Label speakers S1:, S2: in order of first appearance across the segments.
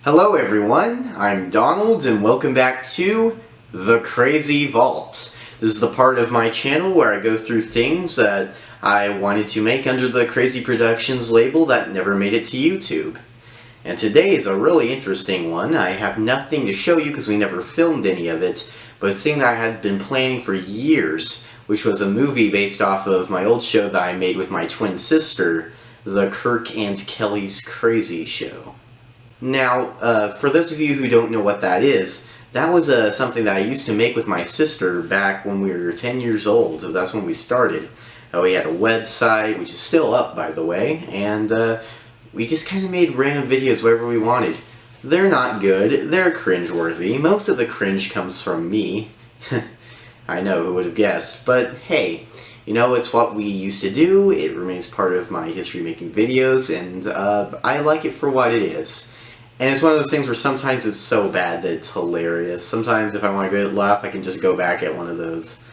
S1: Hello everyone, I'm Donald and welcome back to The Crazy Vault. This is the part of my channel where I go through things that I wanted to make under the Crazy Productions label that never made it to YouTube. And today is a really interesting one. I have nothing to show you because we never filmed any of it, but it's a thing that I had been planning for years, which was a movie based off of my old show that I made with my twin sister, the Kirk and Kelli's Crazy Show. Now, for those of you who don't know what that is, that was something that I used to make with my sister back when we were 10 years old. So that's when we started. We had a website, which is still up by the way, and we just kind of made random videos wherever we wanted. They're not good, they're cringeworthy. Most of the cringe comes from me. I know, who would have guessed, but hey, you know, it's what we used to do, it remains part of my history making videos, and I like it for what it is. And it's one of those things where sometimes it's so bad that it's hilarious. Sometimes if I want a good laugh, I can just go back at one of those.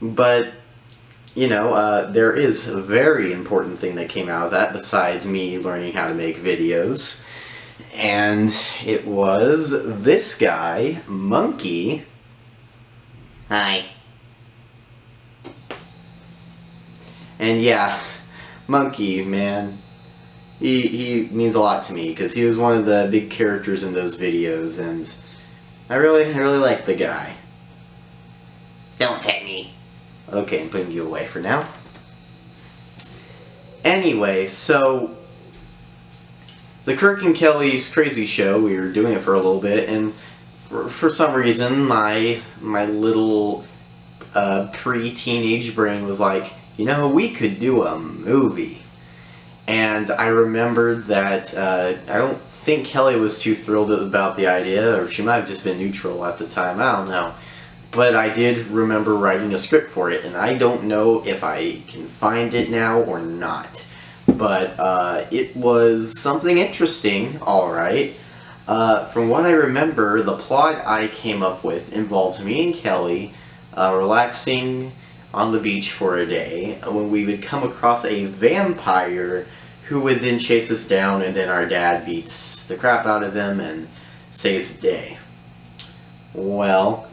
S1: But, you know, there is a very important thing that came out of that besides me learning how to make videos. And it was this guy, Monkey. Hi. And yeah, Monkey, man. He means a lot to me because he was one of the big characters in those videos, and I really like the guy. Don't pet me. Okay, I'm putting you away for now. Anyway, so the Kirk and Kelli's Crazy Show, we were doing it for a little bit, and for some reason my little pre-teenage brain was like, you know, we could do a movie. And I remembered that I don't think Kelly was too thrilled about the idea, or she might have just been neutral at the time, I don't know. But I did remember writing a script for it, and I don't know if I can find it now or not. But it was something interesting, alright. From what I remember, the plot I came up with involved me and Kelly relaxing on the beach for a day when we would come across a vampire who would then chase us down, and then our dad beats the crap out of him and saves the day. Well,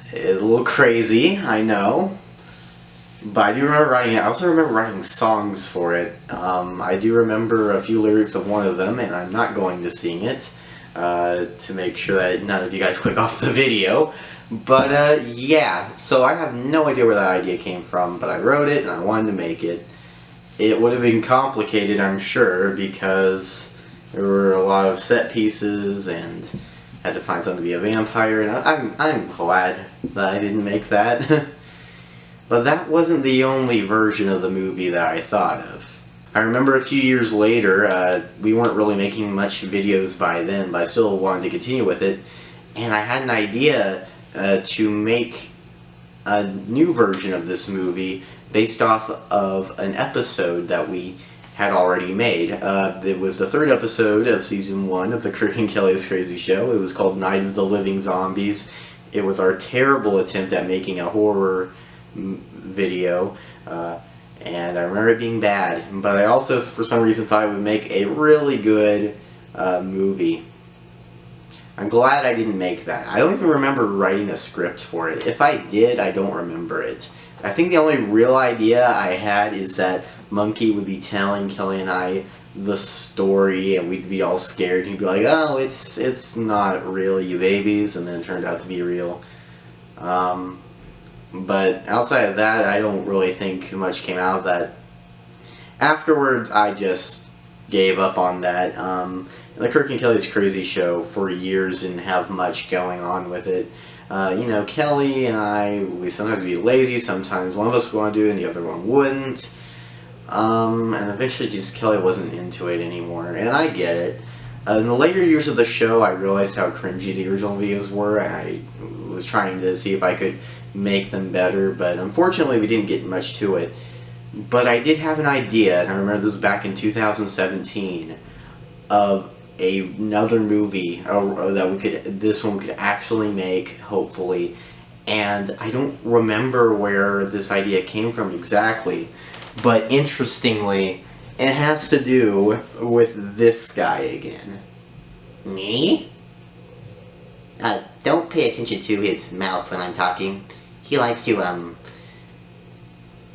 S1: it's a little crazy, I know, but I do remember writing it. I also remember writing songs for it. I do remember a few lyrics of one of them, and I'm not going to sing it to make sure that none of you guys click off the video. But yeah, so I have no idea where that idea came from, but I wrote it and I wanted to make it. It would have been complicated, I'm sure, because there were a lot of set pieces and had to find something to be a vampire, and I'm glad that I didn't make that. But that wasn't the only version of the movie that I thought of. I remember a few years later, we weren't really making much videos by then, but I still wanted to continue with it, and I had an idea to make a new version of this movie based off of an episode that we had already made. It was the third episode of Season 1 of the Kirk and Kelli's Crazy Show. It was called Night of the Living Zombies. It was our terrible attempt at making a horror video, and I remember it being bad, but I also, for some reason, thought it would make a really good movie. I'm glad I didn't make that. I don't even remember writing a script for it. If I did, I don't remember it. I think the only real idea I had is that Monkey would be telling Kelly and I the story, and we'd be all scared. He'd be like, oh, it's not real, you babies, and then it turned out to be real. But outside of that, I don't really think much came out of that. Afterwards, I just gave up on that. The Kirk and Kelli's Crazy Show for years didn't have much going on with it. You know, Kelly and I, we sometimes be lazy, sometimes one of us would want to do it and the other one wouldn't. And eventually just Kelly wasn't into it anymore, and I get it. In the later years of the show, I realized how cringy the original videos were, and I was trying to see if I could make them better, but unfortunately we didn't get much to it. But I did have an idea, and I remember this was back in 2017, of another movie that this one we could actually make, hopefully, and I don't remember where this idea came from exactly, but interestingly, it has to do with this guy again.
S2: Me? Don't pay attention to his mouth when I'm talking. He likes to,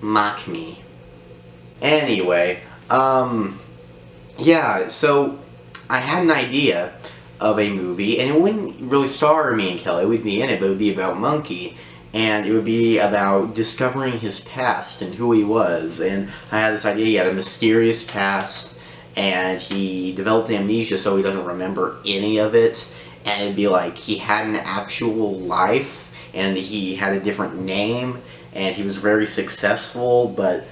S2: mock me.
S1: Anyway, yeah, so I had an idea of a movie, and it wouldn't really star me and Kelly, it would be in it, but it would be about Monkey, and it would be about discovering his past and who he was, and I had this idea, he had a mysterious past, and he developed amnesia so he doesn't remember any of it, and it'd be like he had an actual life, and he had a different name, and he was very successful, but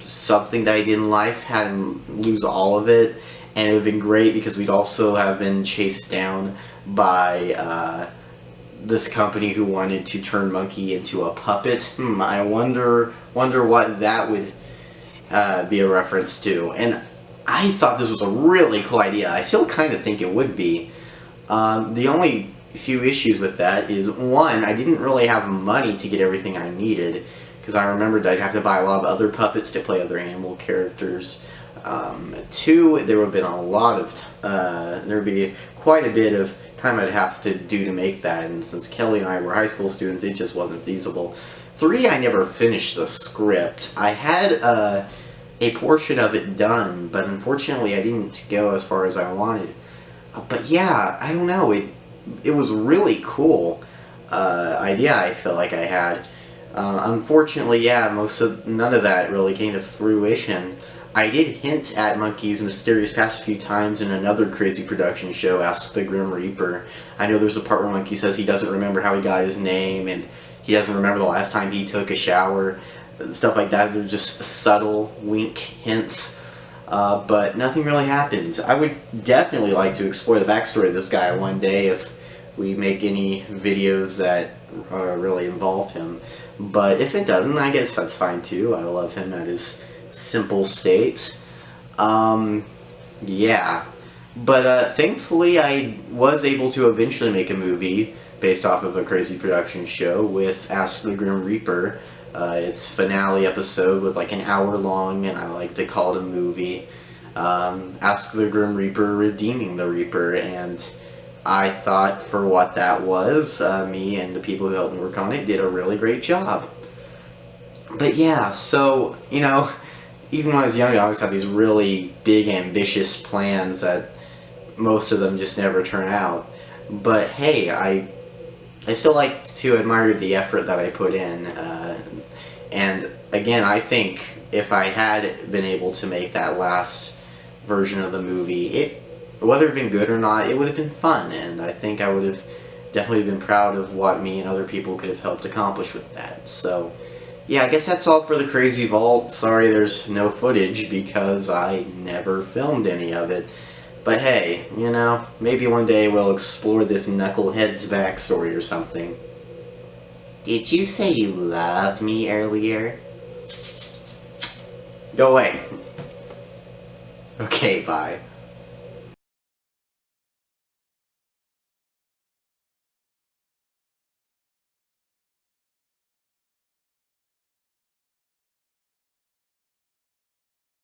S1: something that he did in life had him lose all of it, and it would have been great because we'd also have been chased down by this company who wanted to turn Monkey into a puppet. I wonder what that would be a reference to. And I thought this was a really cool idea. I still kind of think it would be. The only few issues with that is, one, I didn't really have money to get everything I needed, because I remembered I'd have to buy a lot of other puppets to play other animal characters. Two, there would have been a lot of, there would be quite a bit of time I'd have to do to make that, and since Kelly and I were high school students, it just wasn't feasible. Three, I never finished the script. I had a portion of it done, but unfortunately I didn't go as far as I wanted. But yeah, I don't know, it was really cool idea I feel like I had. Unfortunately, yeah, none of that really came to fruition. I did hint at Monkey's mysterious past a few times in another crazy production show, Ask the Grim Reaper. I know there's a part where Monkey says he doesn't remember how he got his name, and he doesn't remember the last time he took a shower. Stuff like that, they're just subtle wink hints. But nothing really happens. I would definitely like to explore the backstory of this guy one day if we make any videos that really involve him. But if it doesn't, I guess that's fine too. I love him at his simple state. Yeah. But thankfully I was able to eventually make a movie based off of a crazy production show with Ask the Grim Reaper. Its finale episode was like an hour long, and I like to call it a movie. Ask the Grim Reaper Redeeming the Reaper, and I thought for what that was, me and the people who helped me work on it did a really great job. But yeah, so, you know, even when I was young, I always had these really big, ambitious plans that most of them just never turn out. But hey, I still like to admire the effort that I put in. And again, I think if I had been able to make that last version of the movie, whether it had been good or not, it would have been fun. And I think I would have definitely been proud of what me and other people could have helped accomplish with that. So yeah, I guess that's all for the Crazy Vault. Sorry there's no footage because I never filmed any of it. But hey, you know, maybe one day we'll explore this knucklehead's backstory or something.
S2: Did you say you loved me earlier?
S1: Go away. Okay, bye.